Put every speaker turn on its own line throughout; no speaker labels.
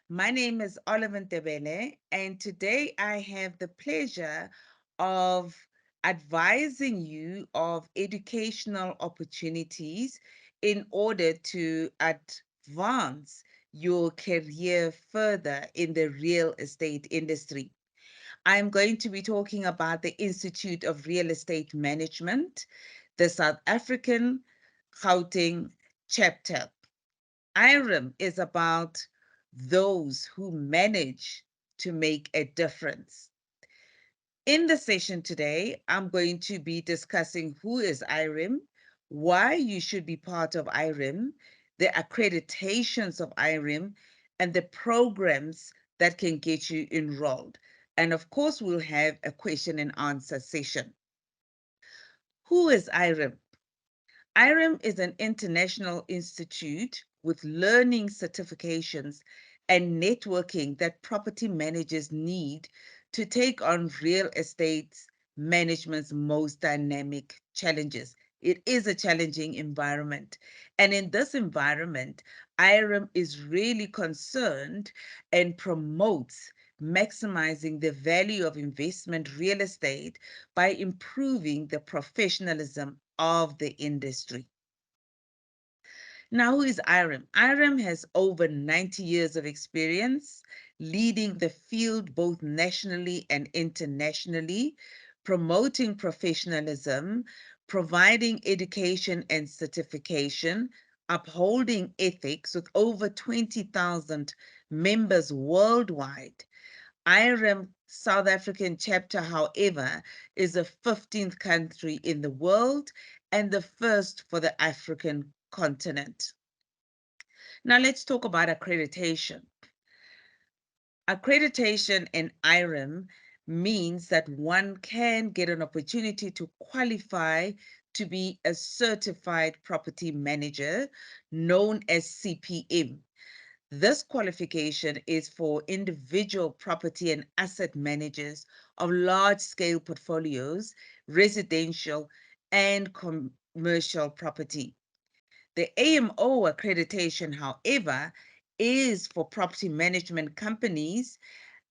My name is Oliver Ndebele, and today I have the pleasure of advising you of educational opportunities in order to advance your career further in the real estate industry. I'm going to be talking about the Institute of Real Estate Management, the South African Gauteng chapter. IREM is about those who manage to make a difference. In the session today, I'm going to be discussing who is IREM, why you should be part of IREM, the accreditations of IREM, and the programs that can get you enrolled. And of course, we'll have a question and answer session. Who is IREM? IREM is an international institute with learning certifications and networking that property managers need to take on real estate management's most dynamic challenges. It is a challenging environment. And in this environment, IREM is really concerned and promotes maximizing the value of investment real estate by improving the professionalism of the industry. Now, who is IREM? IREM has over 90 years of experience leading the field both nationally and internationally, promoting professionalism, providing education and certification, upholding ethics with over 20,000 members worldwide. IREM South African chapter, however, is the 15th country in the world and the first for the African continent. Now let's talk about accreditation. Accreditation in IREM means that one can get an opportunity to qualify to be a certified property manager known as CPM. This qualification is for individual property and asset managers of large scale portfolios, residential and commercial property. The AMO accreditation, however, is for property management companies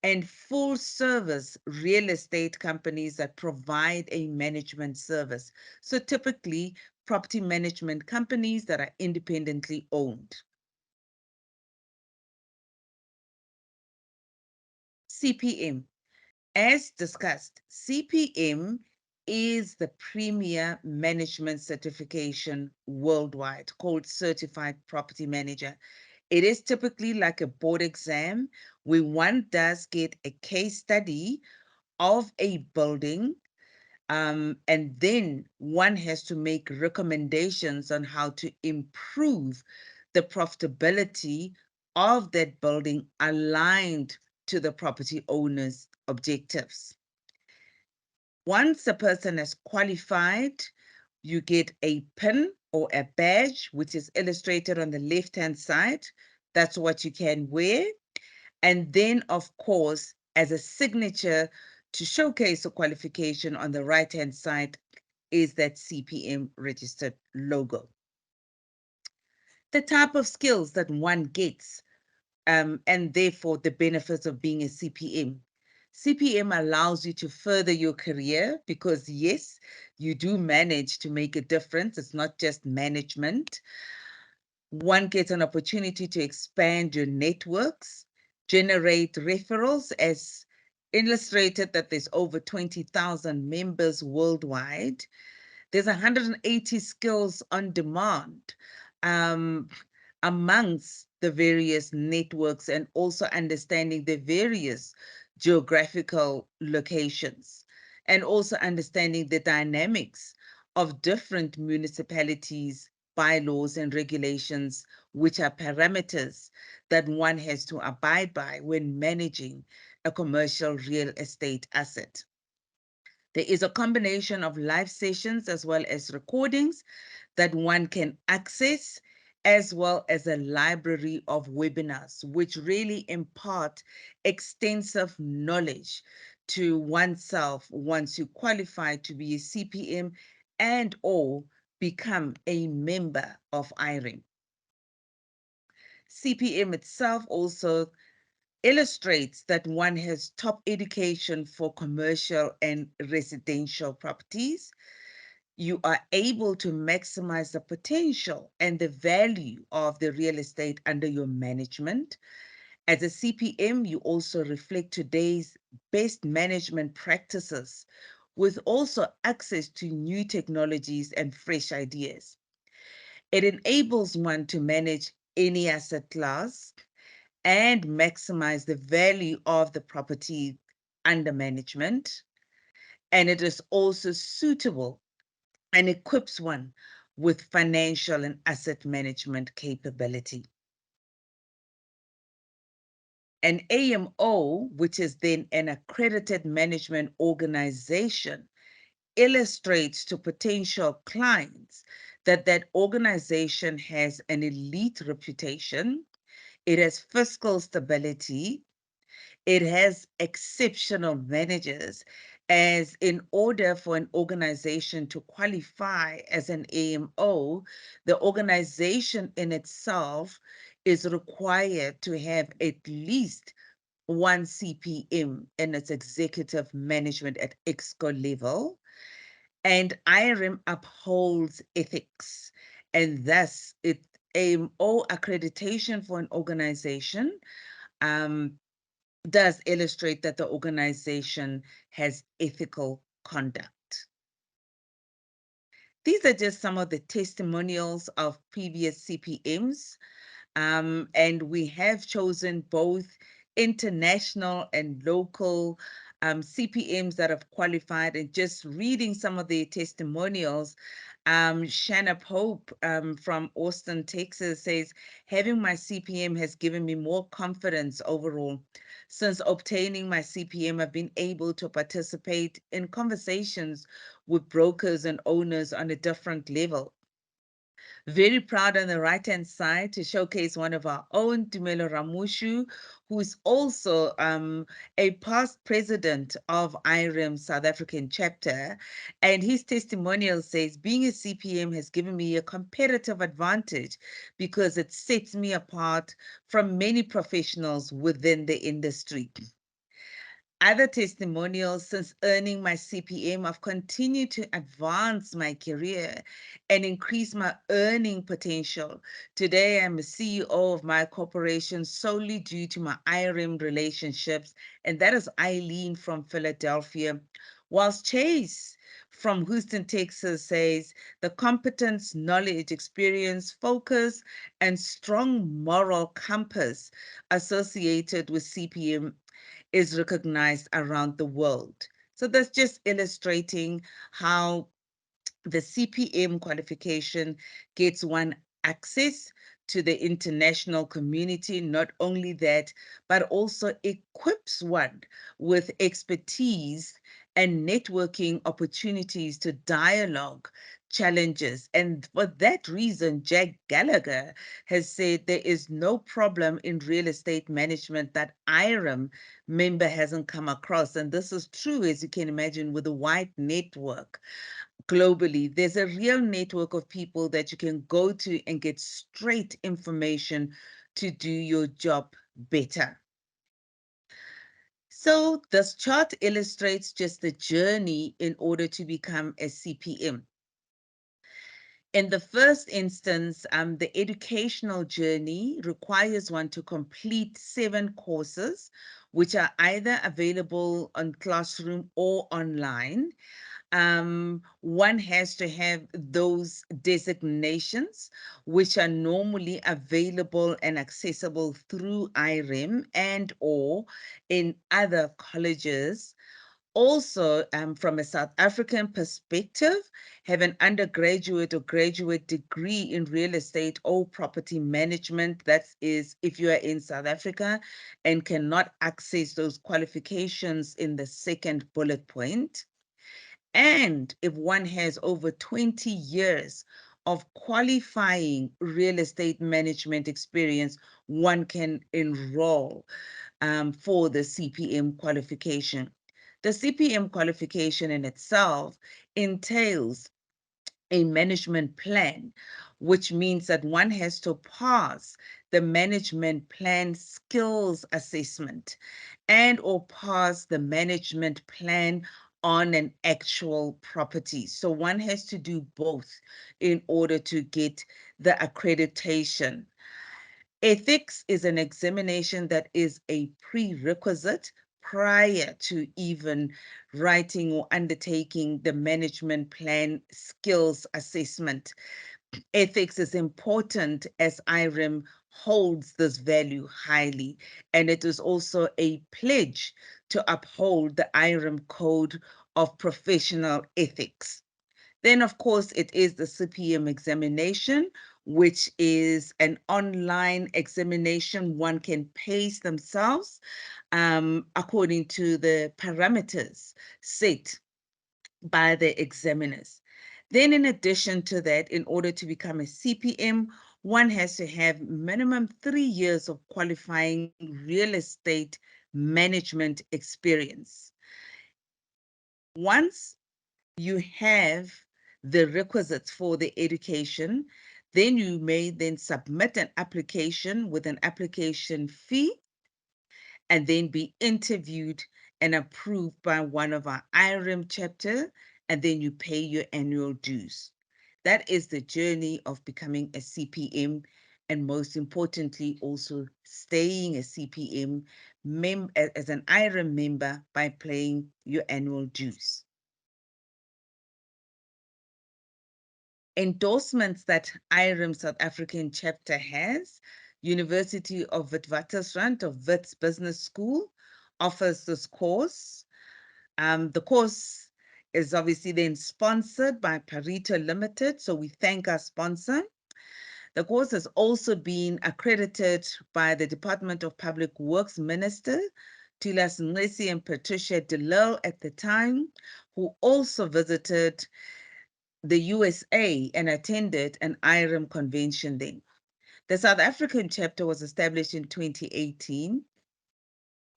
and full service real estate companies that provide a management service. So typically, property management companies that are independently owned. CPM. As discussed, CPM is the premier management certification worldwide called Certified Property Manager. It is typically like a board exam where one does get a case study of a building, and then one has to make recommendations on how to improve the profitability of that building aligned to the property owner's objectives. Once a person has qualified, you get a pin or a badge, which is illustrated on the left-hand side. That's what you can wear. And then, of course, as a signature to showcase a qualification on the right-hand side is that CPM registered logo. The type of skills that one gets, and therefore the benefits of being a CPM. CPM allows you to further your career because, yes, you do manage to make a difference. It's not just management. One gets an opportunity to expand your networks, generate referrals, as illustrated that there's over 20,000 members worldwide. There's 180 skills on demand um, amongst the various networks and also understanding the various geographical locations and also understanding the dynamics of different municipalities, bylaws, and regulations, which are parameters that one has to abide by when managing a commercial real estate asset. There is a combination of live sessions as well as recordings that one can access, as well as a library of webinars, which really impart extensive knowledge to oneself once you qualify to be a CPM and or become a member of IREM. CPM itself also illustrates that one has top education for commercial and residential properties. You are able to maximize the potential and the value of the real estate under your management. As a CPM, you also reflect today's best management practices with also access to new technologies and fresh ideas. It enables one to manage any asset class and maximize the value of the property under management. And it is also suitable and equips one with financial and asset management capability. An AMO, which is then an accredited management organization, illustrates to potential clients that that organization has an elite reputation, it has fiscal stability, it has exceptional managers, as in order for an organization to qualify as an AMO, the organization in itself is required to have at least one CPM in its executive management at EXCO level, and IRM upholds ethics, and thus it AMO accreditation for an organization um, does illustrate that the organization has ethical conduct. These are just some of the testimonials of previous CPMs, and we have chosen both international and local CPMs that have qualified. And just reading some of the testimonials, Shanna Pope from Austin, Texas says, having my CPM has given me more confidence overall. Since obtaining my CPM, I've been able to participate in conversations with brokers and owners on a different level. Very proud on the right-hand side to showcase one of our own, Tumelo Ramushu, who is also a past president of IREM South African chapter. And his testimonial says, being a CPM has given me a competitive advantage because it sets me apart from many professionals within the industry. Other testimonials: since earning my CPM, I've continued to advance my career and increase my earning potential. Today, I'm a CEO of my corporation solely due to my IRM relationships, and that is Eileen from Philadelphia. Whilst Chase from Houston, Texas says, the competence, knowledge, experience, focus, and strong moral compass associated with CPM is recognized around the world. So that's just illustrating how the CPM qualification gets one access to the international community. Not only that, but also equips one with expertise and networking opportunities to dialogue challenges. And for that reason, Jack Gallagher has said there is no problem in real estate management that IREM member hasn't come across. And this is true, as you can imagine, with a wide network globally. There's a real network of people that you can go to and get straight information to do your job better. So this chart illustrates just the journey in order to become a CPM. In the first instance, the educational journey requires one to complete 7 courses, which are either available on classroom or online. One has to have those designations, which are normally available and accessible through IREM and or in other colleges. Also, from a South African perspective, have an undergraduate or graduate degree in real estate or property management. That is, if you are in South Africa and cannot access those qualifications in the second bullet point. And if one has over 20 years of qualifying real estate management experience, one can enroll for the CPM qualification. The CPM qualification in itself entails a management plan, which means that one has to pass the management plan skills assessment and or pass the management plan on an actual property. So one has to do both in order to get the accreditation. Ethics is an examination that is a prerequisite prior to even writing or undertaking the management plan skills assessment. Ethics is important as IREM holds this value highly, and it is also a pledge to uphold the IREM Code of Professional Ethics. Then, of course, it is the CPM examination, which is an online examination. One can pace themselves according to the parameters set by the examiners. Then, in addition to that, in order to become a CPM, one has to have minimum 3 years of qualifying real estate management experience. Once you have the requisites for the education, then you may then submit an application with an application fee and then be interviewed and approved by one of our IREM chapter, and then you pay your annual dues. That is the journey of becoming a CPM, and most importantly, also staying a CPM as an IREM member by paying your annual dues. Endorsements that IREM South African chapter has: University of Witwatersrand of Wits Business School offers this course. The course is obviously then sponsored by Pareto Limited, so we thank our sponsor. The course has also been accredited by the Department of Public Works Minister, Tilas Nlesi and Patricia DeLille at the time, who also visited the USA and attended an IREM convention then. The South African chapter was established in 2018.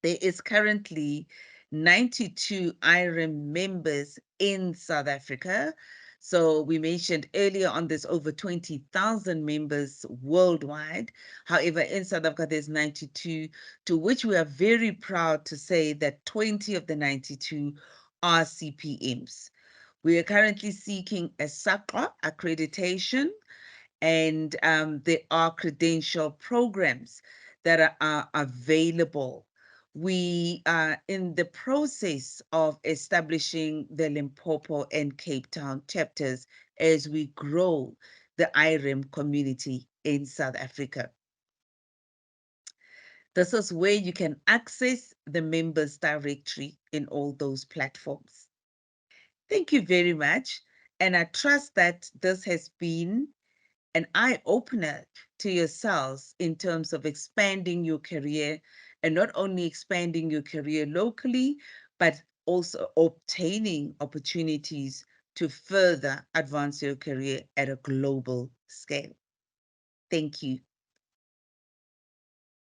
There is currently 92 IREM members in South Africa. So we mentioned earlier on there's over 20,000 members worldwide. However, in South Africa, there's 92, to which we are very proud to say that 20 of the 92 are CPMs. We are currently seeking a SAQA accreditation, and there are credential programs that are available. We are in the process of establishing the Limpopo and Cape Town chapters as we grow the IREM community in South Africa. This is where you can access the members directory in all those platforms. Thank you very much. And I trust that this has been an eye-opener to yourselves in terms of expanding your career, and not only expanding your career locally, but also obtaining opportunities to further advance your career at a global scale. Thank you.